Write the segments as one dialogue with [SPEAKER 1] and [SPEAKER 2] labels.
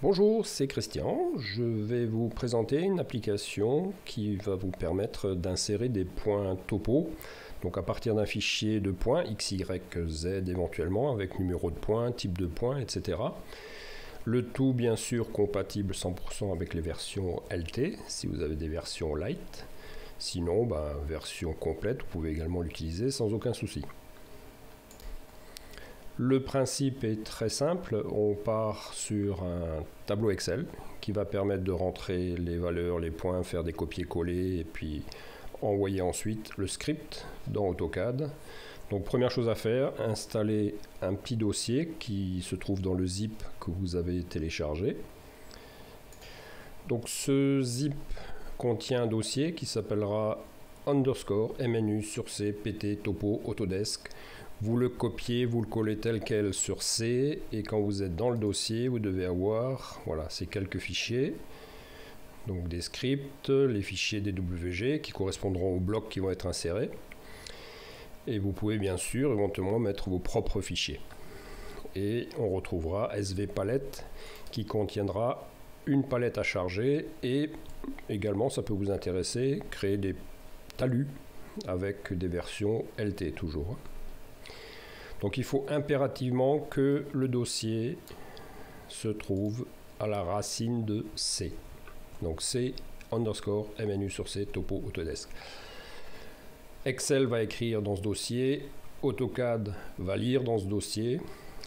[SPEAKER 1] Bonjour, c'est Christian. Je vais vous présenter une application qui va vous permettre d'insérer des points topo. Donc à partir d'un fichier de points, x, y, z éventuellement, avec numéro de points, type de points, etc. Le tout bien sûr compatible 100% avec les versions LT, si vous avez des versions light. Sinon, version complète, vous pouvez également l'utiliser sans aucun souci. Le principe est très simple, on part sur un tableau Excel qui va permettre de rentrer les valeurs, les points, faire des copier-coller et puis envoyer ensuite le script dans AutoCAD. Donc première chose à faire, installer un petit dossier qui se trouve dans le zip que vous avez téléchargé. Donc ce zip contient un dossier qui s'appellera underscore mnu sur c pt topo autodesk. Vous le copiez, vous le collez tel quel sur C, et quand vous êtes dans le dossier, vous devez avoir, voilà, ces quelques fichiers, donc des scripts, les fichiers DWG qui correspondront aux blocs qui vont être insérés, et vous pouvez bien sûr éventuellement mettre vos propres fichiers. Et on retrouvera SV palette qui contiendra une palette à charger, et également, ça peut vous intéresser, créer des talus avec des versions LT toujours. Donc il faut impérativement que le dossier se trouve à la racine de C. Donc C underscore mnu sur C topo autodesk. Excel va écrire dans ce dossier, AutoCAD va lire dans ce dossier.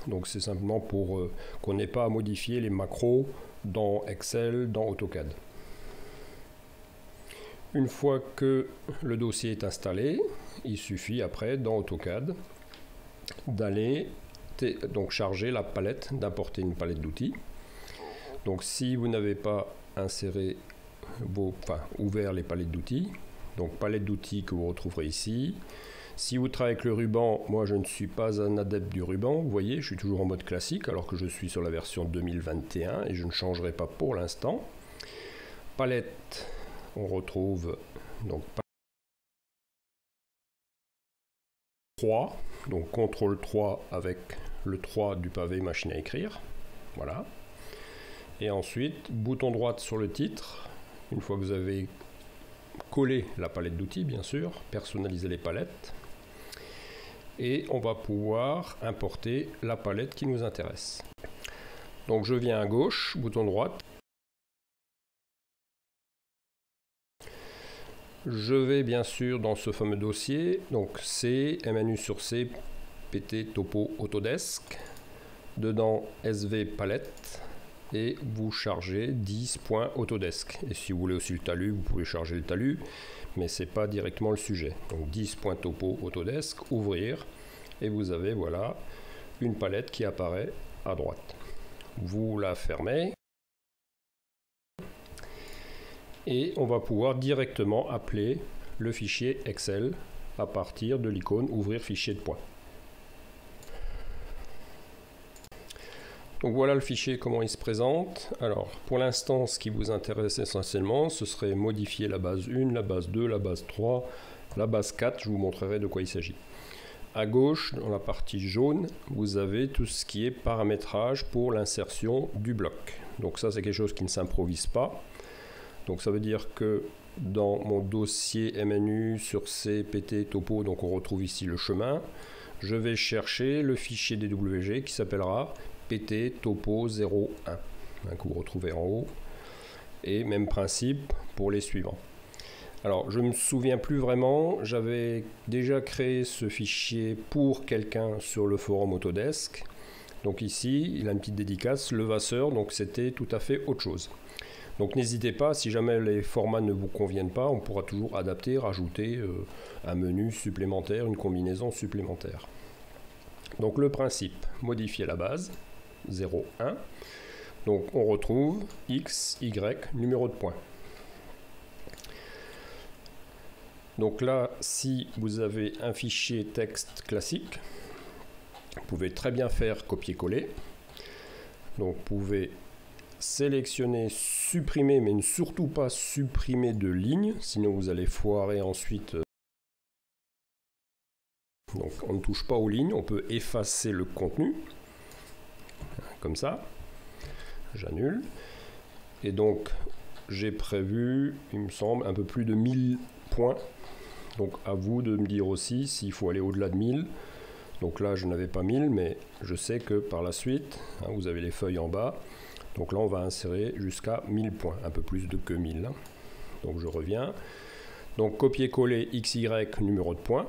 [SPEAKER 1] Donc c'est simplement pour qu'on n'ait pas à modifier les macros dans Excel, dans AutoCAD. Une fois que le dossier est installé, il suffit après dans AutoCAD d'aller donc charger la palette, d'importer une palette d'outils. Donc si vous n'avez pas inséré ouvert les palettes d'outils, donc palette d'outils que vous retrouverez ici. Si vous travaillez avec le ruban, moi je ne suis pas un adepte du ruban, vous voyez, je suis toujours en mode classique alors que je suis sur la version 2021 et je ne changerai pas pour l'instant. Palette, on retrouve donc 3, donc CTRL 3 avec le 3 du pavé machine à écrire, voilà. Et ensuite, bouton droit sur le titre, une fois que vous avez collé la palette d'outils, bien sûr, personnaliser les palettes, et on va pouvoir importer la palette qui nous intéresse. Donc je viens à gauche, bouton droite, je vais bien sûr dans ce fameux dossier, donc C, mnu sur C, pt topo autodesk, dedans SV palette, et vous chargez 10.autodesk. Et si vous voulez aussi le talus, vous pouvez charger le talus, mais c'est pas directement le sujet. Donc 10.topo autodesk, ouvrir, et vous avez voilà une palette qui apparaît à droite. Vous la fermez. Et on va pouvoir directement appeler le fichier Excel à partir de l'icône ouvrir fichier de points. Donc voilà le fichier, comment il se présente. Alors pour l'instant, ce qui vous intéresse essentiellement, ce serait modifier la base 1, la base 2, la base 3, la base 4. Je vous montrerai de quoi il s'agit. À gauche, dans la partie jaune, vous avez tout ce qui est paramétrage pour l'insertion du bloc. Donc ça, c'est quelque chose qui ne s'improvise pas. Donc ça veut dire que dans mon dossier MNU sur C, PT, topo, donc on retrouve ici le chemin, je vais chercher le fichier DWG qui s'appellera PT topo 01, que vous retrouvez en haut, et même principe pour les suivants. Alors je ne me souviens plus vraiment, j'avais déjà créé ce fichier pour quelqu'un sur le forum Autodesk, donc ici il a une petite dédicace, Levasseur, donc c'était tout à fait autre chose. Donc n'hésitez pas, si jamais les formats ne vous conviennent pas, on pourra toujours adapter, rajouter un menu supplémentaire, une combinaison supplémentaire. Donc le principe, modifier la base, 0, 1. Donc on retrouve X, Y, numéro de points. Donc là, si vous avez un fichier texte classique, vous pouvez très bien faire copier-coller. Donc vous pouvez sélectionner, supprimer, mais ne surtout pas supprimer de lignes, sinon vous allez foirer ensuite. Donc on ne touche pas aux lignes, on peut effacer le contenu, comme ça. j'annule. Et donc, j'ai prévu, il me semble, un peu plus de 1000 points. Donc, à vous de me dire aussi s'il faut aller au-delà de 1000. Donc là, je n'avais pas 1000, mais je sais que par la suite, hein, vous avez les feuilles en bas. Donc là, on va insérer jusqu'à 1000 points, un peu plus que 1000. Hein. Donc je reviens. Donc copier-coller XY numéro de points.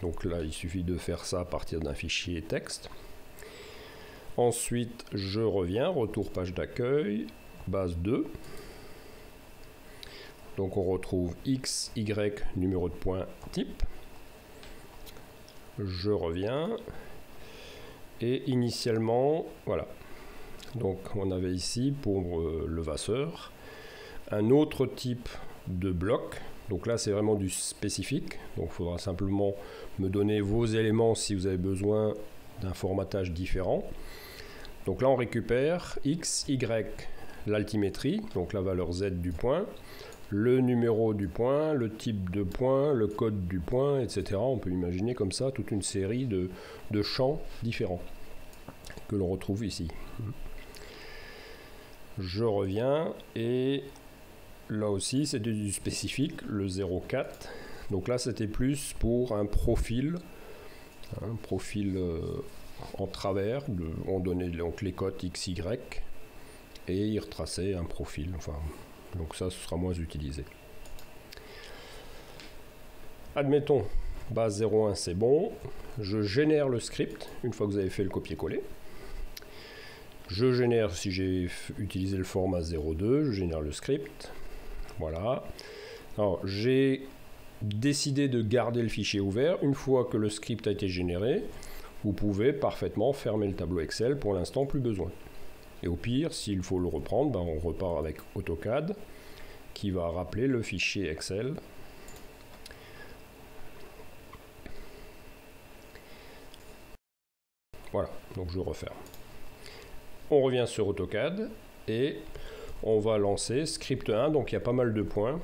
[SPEAKER 1] Donc là, il suffit de faire ça à partir d'un fichier texte. Ensuite, je reviens, retour page d'accueil, base 2. Donc on retrouve X, Y, numéro de point type. Je reviens. Et initialement, voilà. Donc on avait ici pour le Vasseur un autre type de bloc. Donc là c'est vraiment du spécifique. Donc il faudra simplement me donner vos éléments si vous avez besoin d'un formatage différent. Donc là on récupère X, Y, l'altimétrie, donc la valeur Z du point, le numéro du point, le type de point, le code du point, etc. On peut imaginer comme ça toute une série de champs différents que l'on retrouve ici. Je reviens et là aussi c'était du spécifique, le 0,4. Donc là c'était plus pour un profil en travers. On donnait donc les codes XY et il retraçait un profil. Enfin, donc ça ce sera moins utilisé. Admettons, base 0,1 c'est bon. Je génère le script une fois que vous avez fait le copier-coller. Je génère, si j'ai utilisé le format 0,2, je génère le script. Voilà. Alors, j'ai décidé de garder le fichier ouvert. Une fois que le script a été généré, vous pouvez parfaitement fermer le tableau Excel. Pour l'instant, plus besoin. Et au pire, s'il faut le reprendre, ben on repart avec AutoCAD qui va rappeler le fichier Excel. Voilà, donc je referme. On revient sur AutoCAD et on va lancer script 1, donc il y a pas mal de points.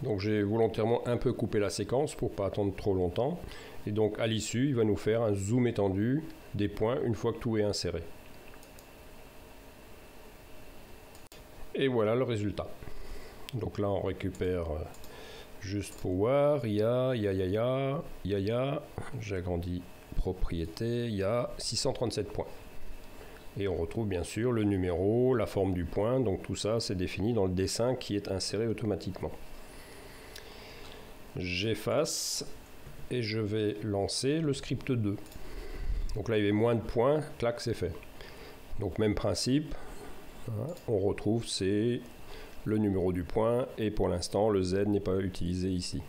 [SPEAKER 1] Donc j'ai volontairement un peu coupé la séquence pour ne pas attendre trop longtemps. Et donc à l'issue, il va nous faire un zoom étendu des points une fois que tout est inséré. Et voilà le résultat. Donc là on récupère juste pour voir, j'agrandis propriété, il y a 637 points. Et on retrouve bien sûr le numéro, la forme du point, donc tout ça c'est défini dans le dessin qui est inséré automatiquement. J'efface et je vais lancer le script 2. Donc là il y avait moins de points, clac c'est fait. Donc même principe, hein, on retrouve c'est le numéro du point et pour l'instant le Z n'est pas utilisé ici.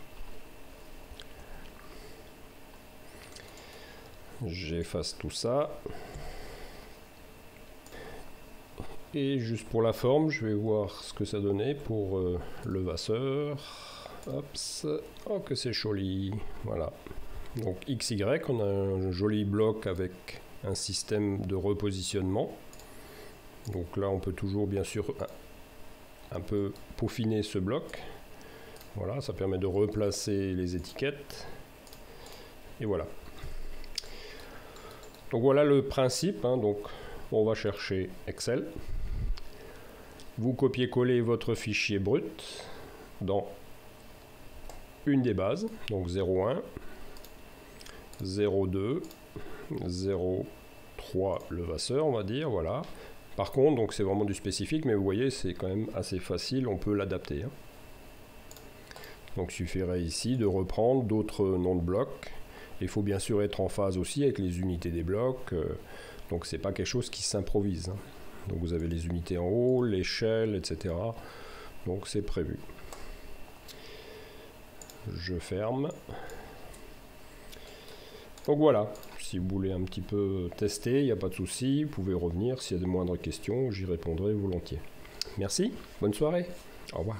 [SPEAKER 1] J'efface tout ça. Et juste pour la forme, je vais voir ce que ça donnait pour le Vasseur. Hops. Oh que c'est joli. Voilà. Donc XY, on a un joli bloc avec un système de repositionnement. Donc là on peut toujours bien sûr un peu peaufiner ce bloc. Voilà, ça permet de replacer les étiquettes. Et voilà. Donc voilà le principe, hein. Donc on va chercher Excel. Vous copiez-collez votre fichier brut dans une des bases, donc 0,1, 0,2, 0,3 le Vasseur, on va dire, voilà. Par contre, donc c'est vraiment du spécifique, mais vous voyez, c'est quand même assez facile, on peut l'adapter. Hein. Donc il suffirait ici de reprendre d'autres noms de blocs. Il faut bien sûr être en phase aussi avec les unités des blocs, donc c'est pas quelque chose qui s'improvise. Hein. Donc vous avez les unités en haut, l'échelle, etc. Donc c'est prévu. Je ferme. Donc voilà, si vous voulez un petit peu tester, il n'y a pas de souci, vous pouvez revenir s'il y a de moindres questions, j'y répondrai volontiers. Merci, bonne soirée, au revoir.